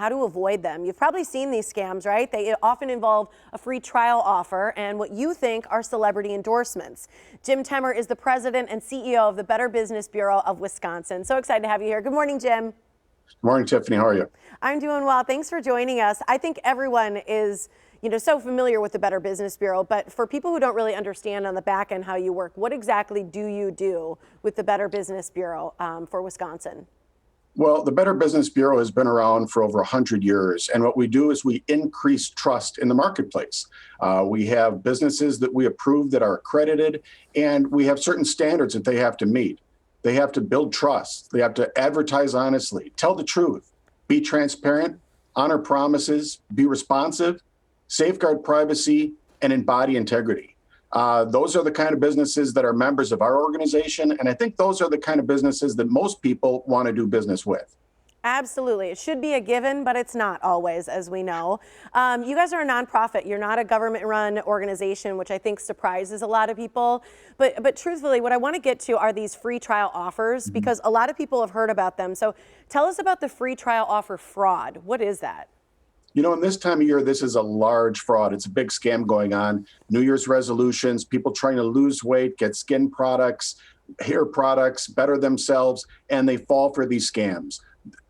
how to avoid them. You've probably seen these scams, right? They often involve a free trial offer and what you think are celebrity endorsements. Jim Temmer is the president and CEO of the Better Business Bureau of Wisconsin. So excited to have you here. Good morning, Jim. Good morning, Tiffany. How are you? I'm doing well. Thanks for joining us. I think everyone is so familiar with the Better Business Bureau, but for people who don't really understand on the back end how you work, what exactly do you do with the Better Business Bureau for Wisconsin? Well, the Better Business Bureau has been around for over 100 years, and what we do is we increase trust in the marketplace. We have businesses that we approve that are accredited, and we have certain standards that they have to meet. They have to build trust. They have to advertise honestly, tell the truth, be transparent, honor promises, be responsive, safeguard privacy, and embody integrity. Those are the kind of businesses that are members of our organization, and I think those are the kind of businesses that most people want to do business with. Absolutely. It should be a given, but it's not always, as we know. You guys are a nonprofit. You're not a government-run organization, which I think surprises a lot of people. But truthfully, what I want to get to are these free trial offers, because a lot of people have heard about them. So tell us about the free trial offer fraud. What is that? You know, in this time of year, this is a large fraud. It's a big scam going on. New Year's resolutions, people trying to lose weight, get skin products, hair products, better themselves, and they fall for these scams.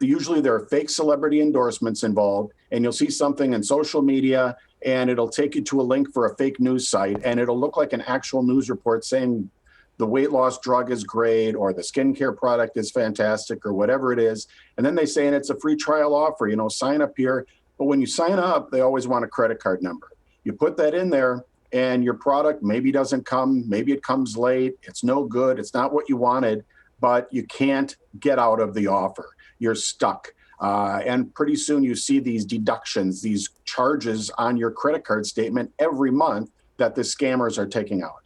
Usually there are fake celebrity endorsements involved, and you'll see something in social media, and it'll take you to a link for a fake news site, and it'll look like an actual news report saying the weight loss drug is great, or the skincare product is fantastic, or whatever it is. And then they say, and it's a free trial offer, sign up here. But when you sign up, they always want a credit card number. You put that in there and your product maybe doesn't come, maybe it comes late, it's no good, it's not what you wanted, but you can't get out of the offer. You're stuck. And pretty soon you see these deductions, these charges on your credit card statement every month that the scammers are taking out.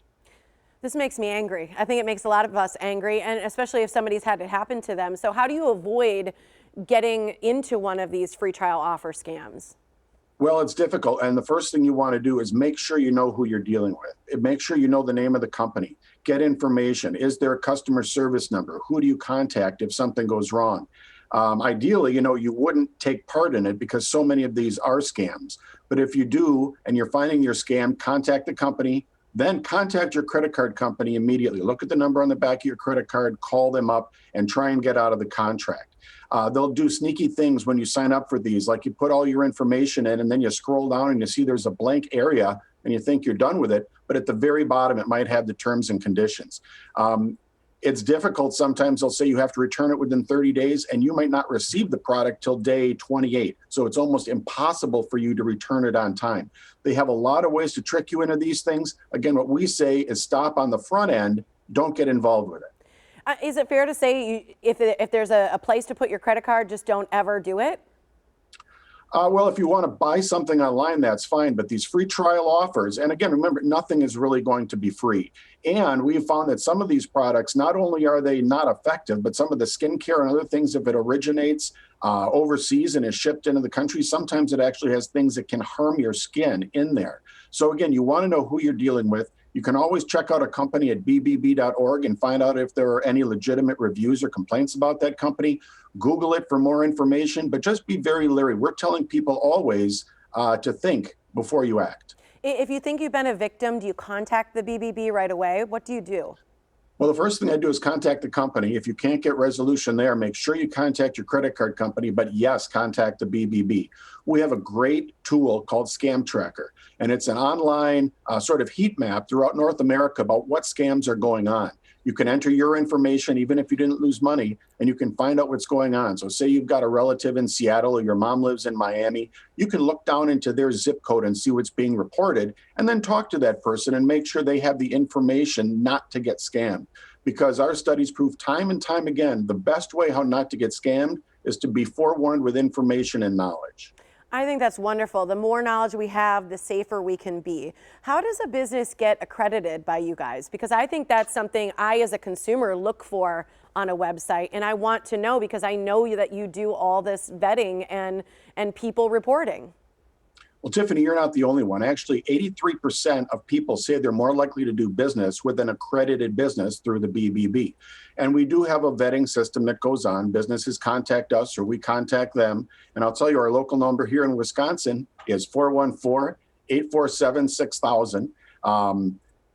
This makes me angry. I think it makes a lot of us angry, and especially if somebody's had it happen to them. So how do you avoid getting into one of these free trial offer scams? Well, it's difficult. And the first thing you want to do is make sure you know who you're dealing with. Make sure you know the name of the company. Get information. Is there a customer service number? Who do you contact if something goes wrong? Ideally, you wouldn't take part in it because so many of these are scams. But if you do and you're finding your scam, contact the company. Then contact your credit card company immediately. Look at the number on the back of your credit card, call them up, and try and get out of the contract. They'll do sneaky things when you sign up for these, like you put all your information in and then you scroll down and you see there's a blank area and you think you're done with it, but at the very bottom it might have the terms and conditions. It's difficult. Sometimes they'll say you have to return it within 30 days and you might not receive the product till day 28. So it's almost impossible for you to return it on time. They have a lot of ways to trick you into these things. Again, what we say is stop on the front end, don't get involved with it. Is it fair to say if there's a place to put your credit card, just don't ever do it? Well, if you want to buy something online, that's fine. But these free trial offers, and again, remember, nothing is really going to be free. And we've found that some of these products, not only are they not effective, but some of the skincare and other things, if it originates overseas and is shipped into the country, sometimes it actually has things that can harm your skin in there. So again, you want to know who you're dealing with. You can always check out a company at bbb.org and find out if there are any legitimate reviews or complaints about that company. Google it for more information, but just be very leery. We're telling people always to think before you act. If you think you've been a victim, do you contact the BBB right away? What do you do? Well, the first thing I do is contact the company. If you can't get resolution there, make sure you contact your credit card company, but yes, contact the BBB. We have a great tool called Scam Tracker, and it's an online sort of heat map throughout North America about what scams are going on. You can enter your information, even if you didn't lose money, and you can find out what's going on. So say you've got a relative in Seattle or your mom lives in Miami, you can look down into their zip code and see what's being reported, and then talk to that person and make sure they have the information not to get scammed. Because our studies prove time and time again, the best way how not to get scammed is to be forewarned with information and knowledge. I think that's wonderful. The more knowledge we have, the safer we can be. How does a business get accredited by you guys? Because I think that's something I, as a consumer, look for on a website, and I want to know because I know that you do all this vetting and people reporting. Well, Tiffany, you're not the only one. Actually, 83% of people say they're more likely to do business with an accredited business through the BBB. And we do have a vetting system that goes on. Businesses contact us or we contact them. And I'll tell you, our local number here in Wisconsin is 414-847-6000.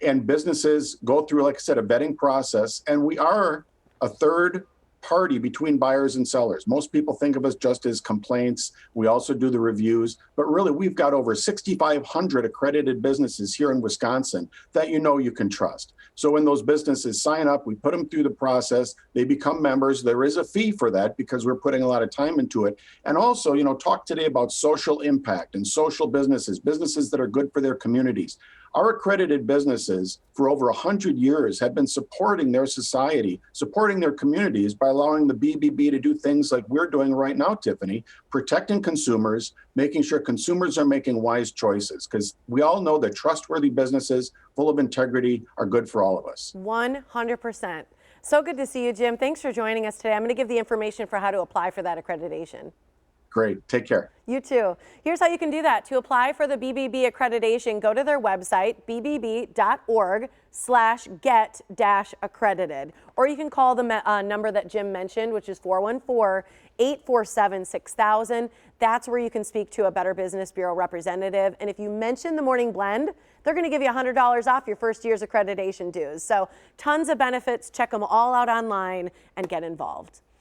And businesses go through, like I said, a vetting process. And we are a third party between buyers and sellers. Most people think of us just as complaints. We also do the reviews, but really we've got over 6,500 accredited businesses here in Wisconsin that you can trust. So when those businesses sign up, we put them through the process, they become members. There is a fee for that because we're putting a lot of time into it. And also, talk today about social impact and social businesses that are good for their communities. Our accredited businesses for over 100 years have been supporting their society, supporting their communities by allowing the BBB to do things like we're doing right now, Tiffany, protecting consumers, making sure consumers are making wise choices, because we all know that trustworthy businesses full of integrity are good for all of us. 100%. So good to see you, Jim. Thanks for joining us today. I'm going to give the information for how to apply for that accreditation. Great. Take care. You too. Here's how you can do that. To apply for the BBB accreditation, go to their website, bbb.org/get-accredited. Or you can call the number that Jim mentioned, which is 414-847-6000. That's where you can speak to a Better Business Bureau representative. And if you mention the Morning Blend, they're going to give you $100 off your first year's accreditation dues. So tons of benefits. Check them all out online and get involved.